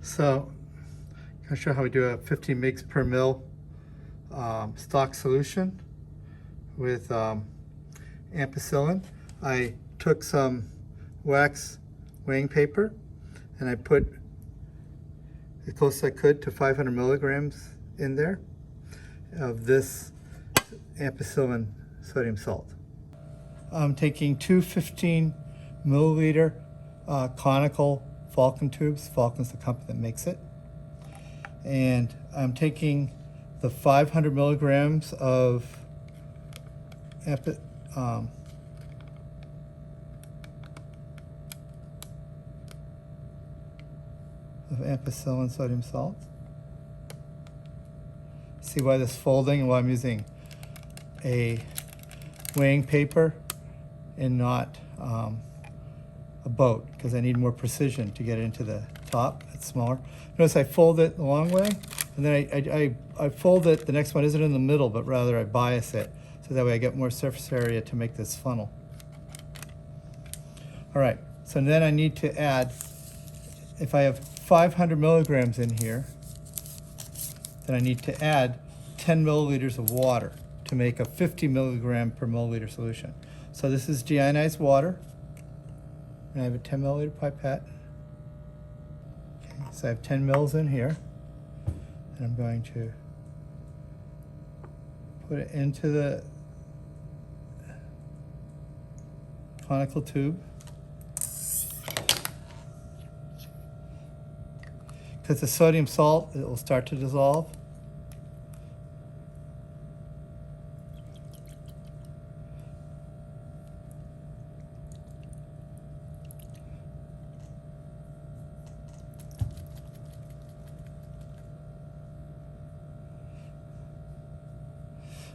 So, I'll show how we do a 50 mg per mil stock solution with ampicillin. I took some wax weighing paper and I put as close as I could to 500 milligrams in there of this ampicillin sodium salt. I'm taking two 15 milliliter conical Falcon tubes. Falcon's the company that makes it. And I'm taking the 500 milligrams of ampicillin sodium salt. See why this folding and why I'm using a weighing paper and not a boat, because I need more precision to get it into the top. It's smaller. Notice I fold it the long way, and then I fold it, the next one isn't in the middle, but rather I bias it, so that way I get more surface area to make this funnel. All right, so then I need to add, if I have 500 milligrams in here, then I need to add 10 milliliters of water to make a 50 milligram per milliliter solution. So this is deionized water, and I have a 10 milliliter pipette. Okay, so I have 10 mils in here, and I'm going to put it into the conical tube. Because the sodium salt, it will start to dissolve.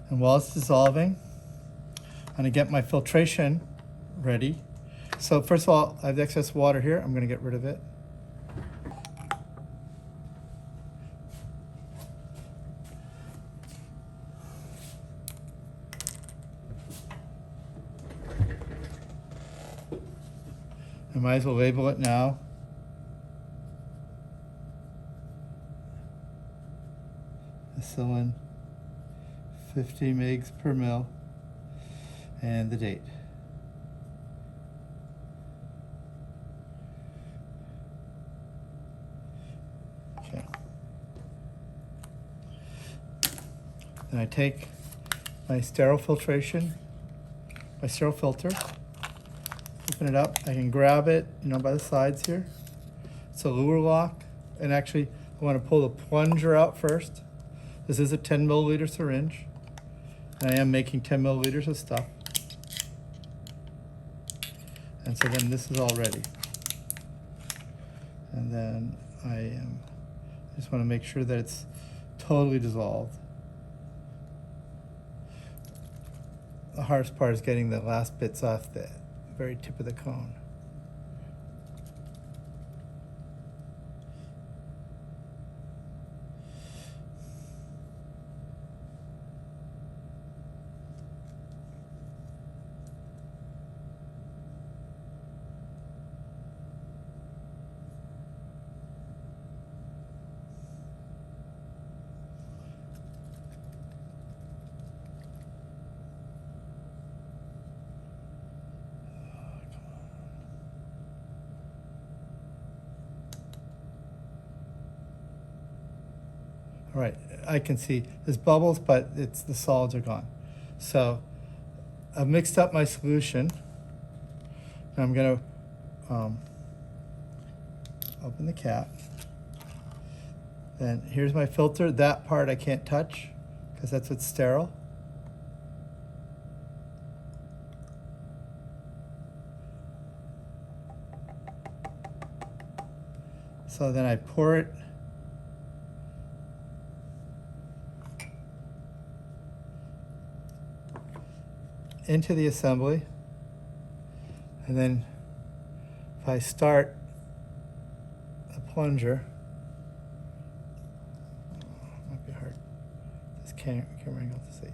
And while it's dissolving, I'm going to get my filtration ready. So first of all, I have the excess water here. I'm going to get rid of it. I might as well label it now. Ampicillin 50 mg per mil, and the date. Okay. Then I take my sterile filtration, my sterile filter, open it up. I can grab it, by the sides here. It's a lure lock, and actually I want to pull the plunger out first. This is a 10 milliliter syringe. And I am making 10 milliliters of stuff. And so then this is all ready. And then I just want to make sure that it's totally dissolved. The hardest part is getting the last bits off the very tip of the cone. All right, I can see there's bubbles, but the solids are gone. So I've mixed up my solution. Now I'm going to open the cap. Then here's my filter. That part I can't touch because that's what's sterile. So then I pour it into the assembly, and then if I start a plunger, might be hard, this camera angle to see,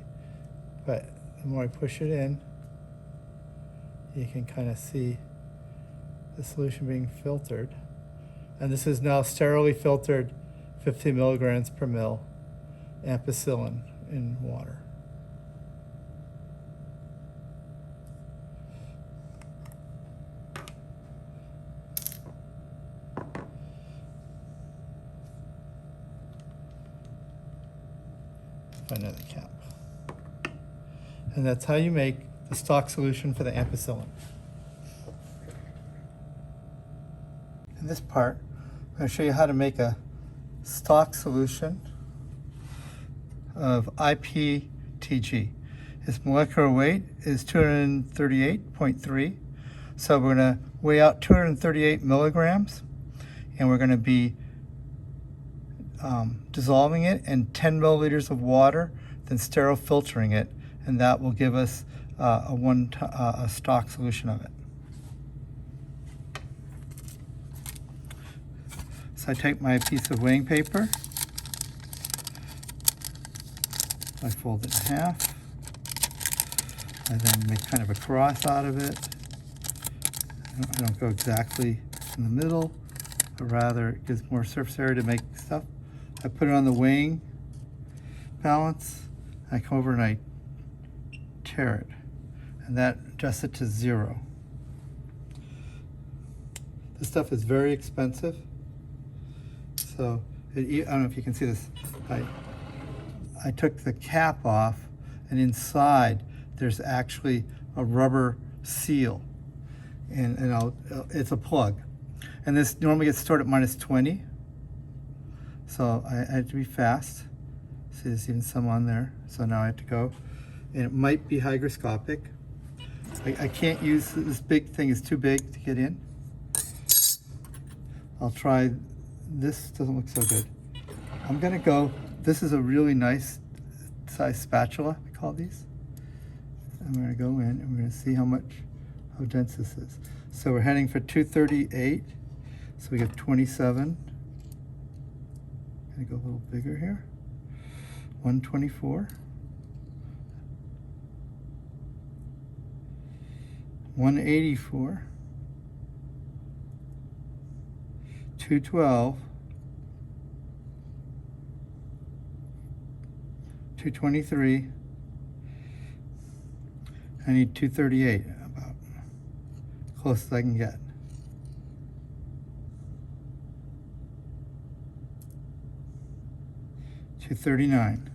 but the more I push it in, you can kind of see the solution being filtered. And this is now sterilely filtered 50 milligrams per mil ampicillin in water. Another cap. And that's how you make the stock solution for the ampicillin. In this part, I'm going to show you how to make a stock solution of IPTG. Its molecular weight is 238.3. So we're going to weigh out 238 milligrams, and we're going to be dissolving it in 10 milliliters of water, then sterile filtering it, and that will give us a stock solution of it. So I take my piece of weighing paper, I fold it in half, I then make kind of a cross out of it. I don't go exactly in the middle, but rather it gives more surface area to make stuff. I put it on the weighing balance, I come over and I tear it, and that adjusts it to 0. This stuff is very expensive, so I don't know if you can see this. I took the cap off, and inside there's actually a rubber seal, and it's a plug. And this normally gets stored at -20. So I had to be fast. See, there's even some on there. So now I have to go. And it might be hygroscopic. I can't use this big thing, it's too big to get in. I'll try, this doesn't look so good. I'm gonna go, this is a really nice size spatula, we call these. I'm gonna go in and we're gonna see how dense this is. So we're heading for 238. So we get 27. Gonna go a little bigger here. 124. 184. 212. 223. I need 238, about close as I can get. 239.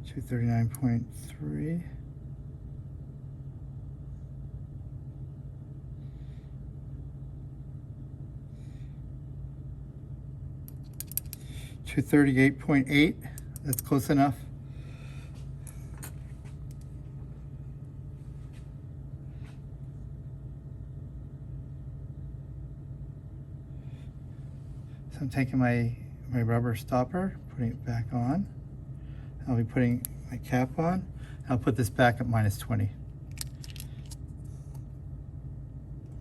239.3. 238.8. That's close enough. So I'm taking my rubber stopper, putting it back on. I'll be putting my cap on. I'll put this back at -20.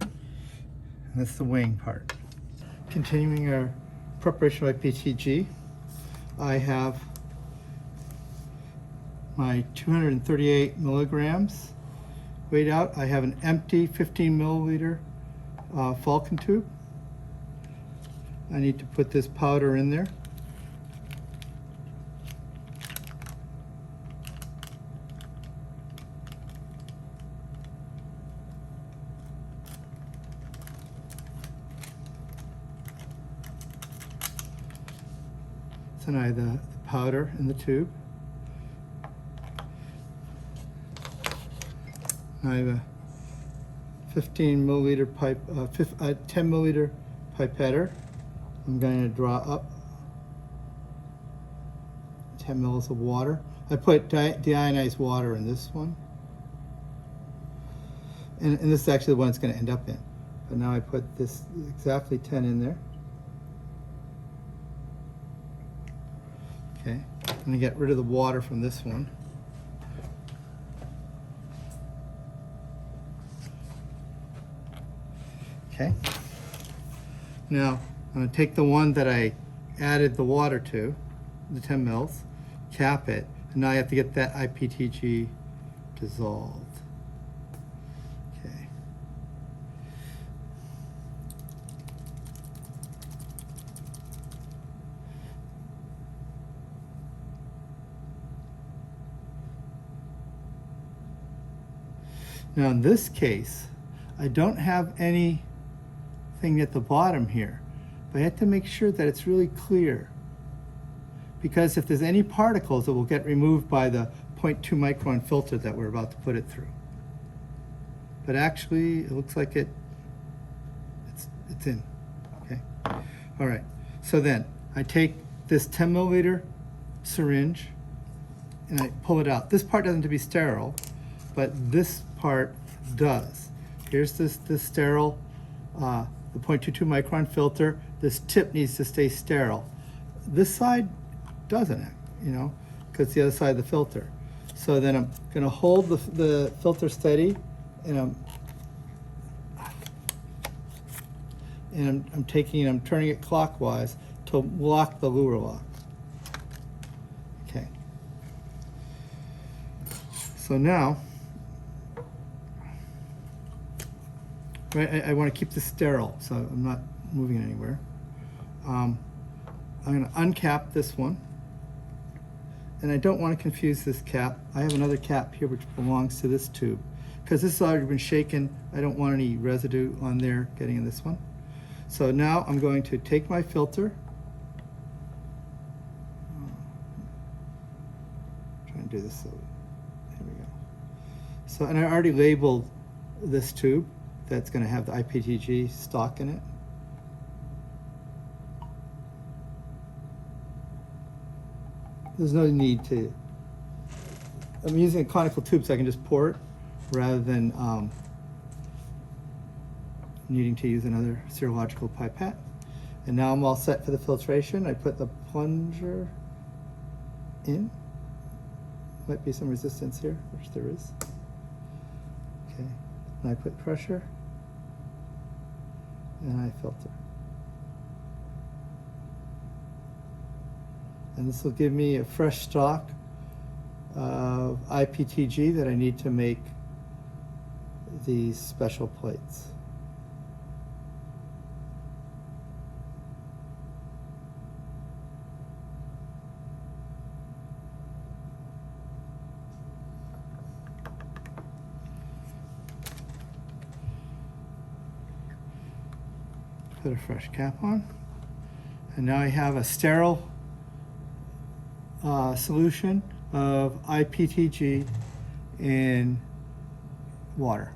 And that's the weighing part. Continuing our preparation of IPTG, I have my 238 milligrams weighed out. I have an empty 15 milliliter Falcon tube. I need to put this powder in there. So now I have the powder in the tube. Now I have a 15 milliliter pipe, 10 milliliter pipetter. I'm going to draw up 10 mils of water. I put deionized water in this one. And this is actually the one it's going to end up in. But now I put this exactly 10 in there. Okay, I'm going to get rid of the water from this one. Okay. Now, I'm going to take the one that I added the water to, the 10 mils, cap it, and now I have to get that IPTG dissolved. Okay. Now in this case, I don't have anything at the bottom here, but I have to make sure that it's really clear, because if there's any particles, it will get removed by the 0.2 micron filter that we're about to put it through. But actually, it looks like it's in, okay? All right, so then I take this 10 milliliter syringe and I pull it out. This part doesn't have to be sterile, but this part does. Here's this sterile, the 0.22 micron filter. This tip needs to stay sterile. This side doesn't, you know, because it's the other side of the filter. So then I'm gonna hold the filter steady, and I'm turning it clockwise to lock the luer lock. Okay. So now, right, I want to keep this sterile, so I'm not moving it anywhere. I'm going to uncap this one, and I don't want to confuse this cap. I have another cap here which belongs to this tube. Because this has already been shaken, I don't want any residue on there getting in this one. So now I'm going to take my filter. Try and do this so, here we go. So, and I already labeled this tube that's going to have the IPTG stock in it. There's no need to, I'm using a conical tube so I can just pour it rather than needing to use another serological pipette. And now I'm all set for the filtration. I put the plunger in. Might be some resistance here, which there is. Okay, and I put pressure, and I filter. And this will give me a fresh stock of IPTG that I need to make these special plates. Put a fresh cap on. And now I have a sterile solution of IPTG in water.